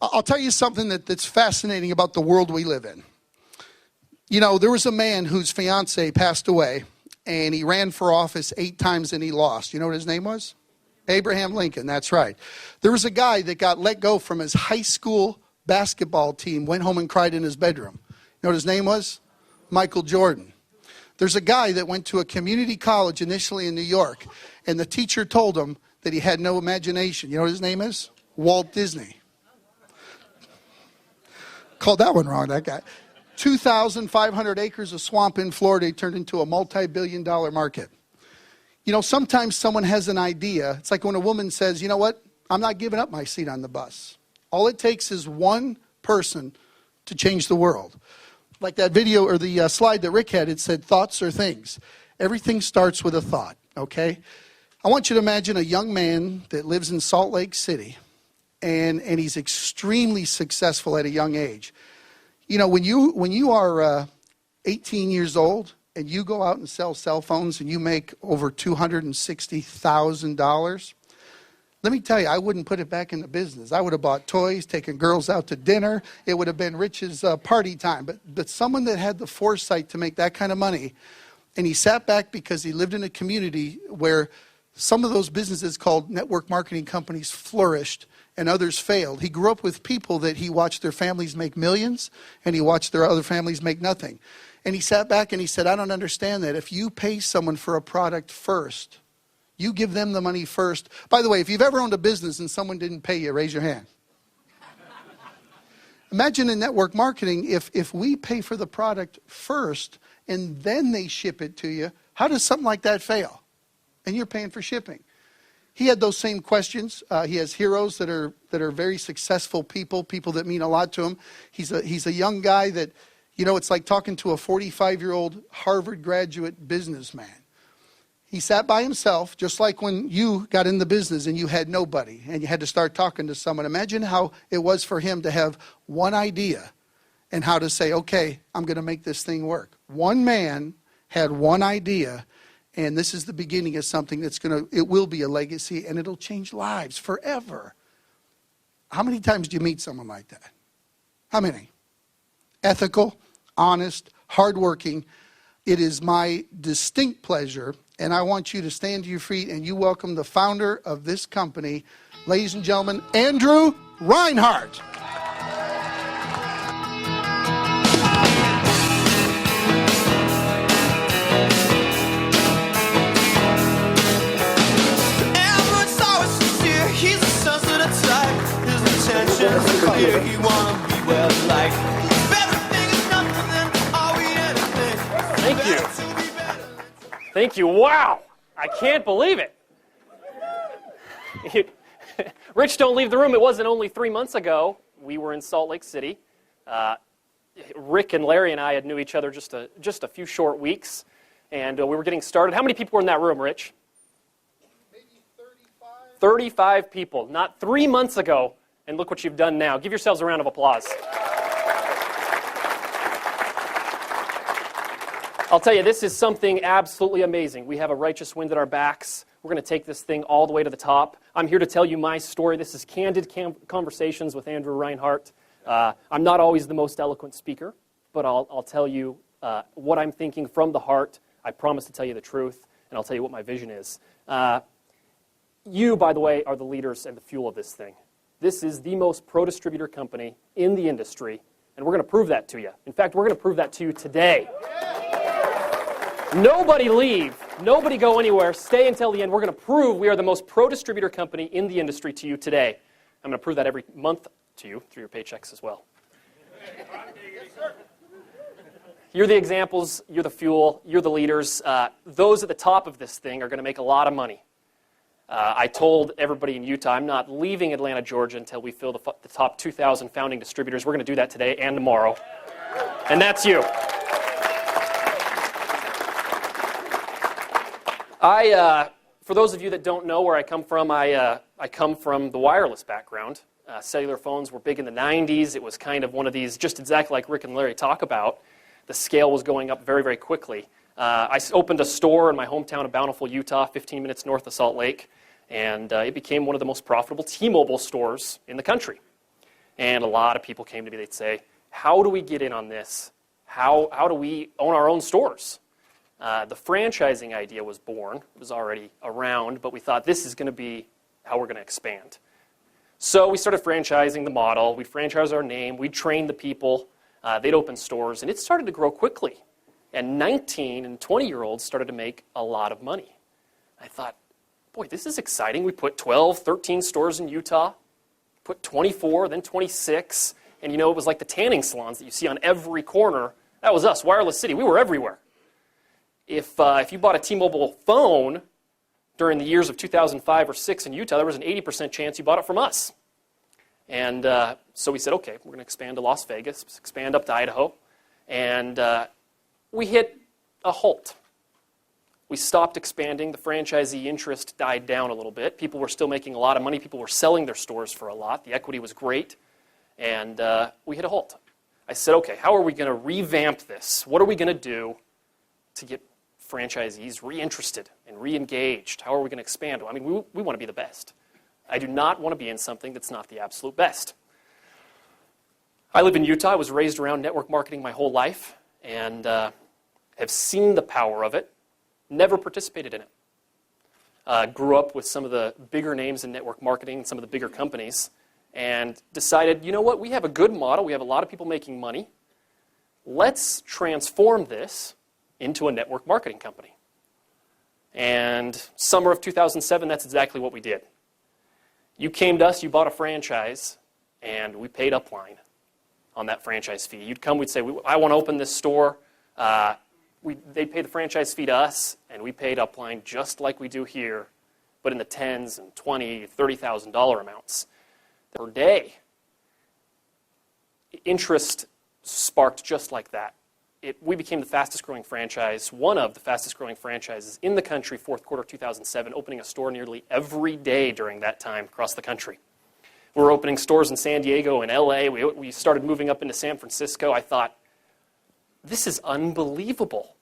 I'll tell you something that's fascinating about the world we live in. You know, there was a man whose fiance passed away, and he ran for office 8 times and he lost. You know what his name was? Abraham Lincoln, that's right. There was a guy that got let go from his high school basketball team, went home and cried in his bedroom. You know what his name was? Michael Jordan. There's a guy that went to a community college initially in New York, and the teacher told him that he had no imagination. You know what his name is? Walt Disney. Called that one wrong, that guy. 2,500 acres of swamp in Florida, he turned into a multi-billion-dollar market. You know, sometimes someone has an idea. It's like when a woman says, you know what? I'm not giving up my seat on the bus. All it takes is one person to change the world. Like that video or the slide that Rick had, it said thoughts are things. Everything starts with a thought, okay? I want you to imagine a young man that lives in Salt Lake City, and he's extremely successful at a young age. You know, when you are 18 years old and you go out and sell cell phones and you make over $260,000, let me tell you, I wouldn't put it back in the business. I would have bought toys, taken girls out to dinner. It would have been Rich's party time. But someone that had the foresight to make that kind of money, and he sat back because he lived in a community where some of those businesses called network marketing companies flourished and others failed. He grew up with people that he watched their families make millions, and he watched their other families make nothing. And he sat back and he said, I don't understand that. If you pay someone for a product first, you give them the money first. By the way, if you've ever owned a business and someone didn't pay you, raise your hand. Imagine in network marketing, if we pay for the product first and then they ship it to you, how does something like that fail? And you're paying for shipping. He had those same questions. He has heroes that are very successful people that mean a lot to him. He's a young guy that, you know, it's like talking to a 45-year-old Harvard graduate businessman. He sat by himself, just like when you got in the business and you had nobody and you had to start talking to someone. Imagine how it was for him to have one idea and how to say, okay, I'm going to make this thing work. One man had one idea, and this is the beginning of something it will be a legacy, and it'll change lives forever. How many times do you meet someone like that? How many? Ethical, honest, hardworking. It is my distinct pleasure, and I want you to stand to your feet and you welcome the founder of this company, ladies and gentlemen, Adrew Rinehart. He wanna be well liked. Everything is nothing, then are we anything? Thank you. Thank you. Wow. I can't believe it. Rich, don't leave the room. It wasn't only 3 months ago. We were in Salt Lake City. Rick and Larry and I had knew each other just a few short weeks, and we were getting started. How many people were in that room, Rich? Maybe 35. 35 people. Not 3 months ago. And look what you've done now. Give yourselves a round of applause. I'll tell you, this is something absolutely amazing. We have a righteous wind at our backs. We're going to take this thing all the way to the top. I'm here to tell you my story. This is Candid Conversations with Adrew Rinehart. I'm not always the most eloquent speaker, but I'll tell you what I'm thinking from the heart. I promise to tell you the truth, and I'll tell you what my vision is. You, by the way, are the leaders and the fuel of this thing. This is the most pro-distributor company in the industry, and we're going to prove that to you. In fact, we're going to prove that to you today. Nobody leave. Nobody go anywhere. Stay until the end. We're going to prove we are the most pro-distributor company in the industry to you today. I'm going to prove that every month to you through your paychecks as well. You're the examples. You're the fuel. You're the leaders. Those at the top of this thing are going to make a lot of money. I told everybody in Utah, I'm not leaving Atlanta, Georgia until we fill the top 2,000 founding distributors. We're going to do that today and tomorrow. And that's you. For those of you that don't know where I come from, I come from the wireless background. Cellular phones were big in the 90s. It was kind of one of these, just exactly like Rick and Larry talk about. The scale was going up very, very quickly. I opened a store in my hometown of Bountiful, Utah, 15 minutes north of Salt Lake. And it became one of the most profitable T-Mobile stores in the country. And a lot of people came to me, they'd say, how do we get in on this? How do we own our own stores? The franchising idea was born. It was already around, but we thought this is going to be how we're going to expand. So we started franchising the model. We'd franchise our name. We'd train the people. They'd open stores, and it started to grow quickly. And 19 and 20-year-olds started to make a lot of money. I thought, boy, this is exciting. We put 12, 13 stores in Utah, put 24, then 26. And it was like the tanning salons that you see on every corner. That was us, Wireless City. We were everywhere. If you bought a T-Mobile phone during the years of 2005 or 6 in Utah, there was an 80% chance you bought it from us. And so we said, okay, we're going to expand to Las Vegas, expand up to Idaho. And we hit a halt. We stopped expanding. The franchisee interest died down a little bit. People were still making a lot of money. People were selling their stores for a lot. The equity was great. And we hit a halt. I said, okay, how are we going to revamp this? What are we going to do to get franchisees reinterested and re-engaged? How are we going to expand? I mean, we want to be the best. I do not want to be in something that's not the absolute best. I live in Utah. I was raised around network marketing my whole life and have seen the power of it, never participated in it. Grew up with some of the bigger names in network marketing, some of the bigger companies, and decided, you know what, we have a good model. We have a lot of people making money. Let's transform this into a network marketing company. And summer of 2007, that's exactly what we did. You came to us, you bought a franchise, and we paid upline on that franchise fee. You'd come, we'd say, I want to open this store. They'd pay the franchise fee to us, and we paid upline just like we do here, but in the tens and $20,000, $30,000 amounts per day. Interest sparked just like that. We became the fastest growing franchise, one of the fastest growing franchises in the country, fourth quarter 2007, opening a store nearly every day during that time across the country. We were opening stores in San Diego and LA. We started moving up into San Francisco. I thought, this is unbelievable.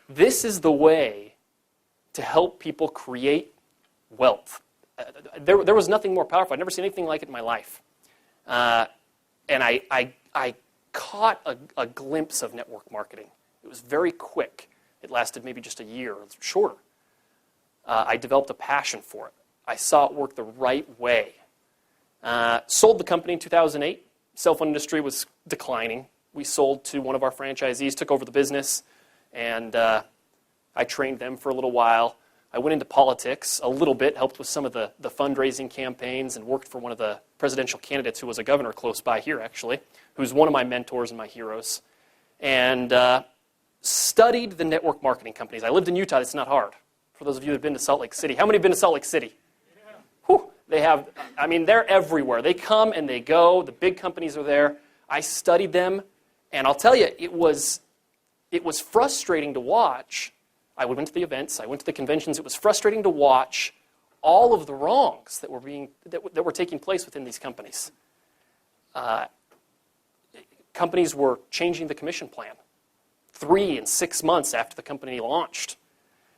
This is the way to help people create wealth. There was nothing more powerful. I'd never seen anything like it in my life. And I caught a glimpse of network marketing. It was very quick. It lasted maybe just a year, shorter. I developed a passion for it. I saw it work the right way. Sold the company in 2008. Cell phone industry was declining. We sold to one of our franchisees, took over the business, and I trained them for a little while. I went into politics a little bit, helped with some of the fundraising campaigns, and worked for one of the presidential candidates who was a governor close by here, actually, who's one of my mentors and my heroes, and studied the network marketing companies. I lived in Utah. It's not hard. For those of you who have been to Salt Lake City. How many have been to Salt Lake City? Yeah. Whew. They're everywhere. They come and they go. The big companies are there. I studied them, and I'll tell you, it was frustrating to watch. I went to the events, I went to the conventions. It was frustrating to watch all of the wrongs that were taking place within these companies. Companies were changing the commission plan 3 and 6 months after the company launched.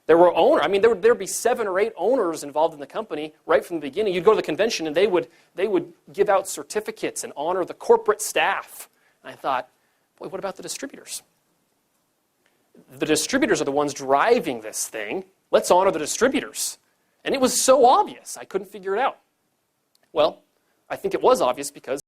There were owners. There'd be 7 or 8 owners involved in the company right from the beginning. You'd go to the convention, and they would give out certificates and honor the corporate staff. And I thought, boy, what about the distributors? The distributors are the ones driving this thing. Let's honor the distributors. And it was so obvious. I couldn't figure it out. Well, I think it was obvious because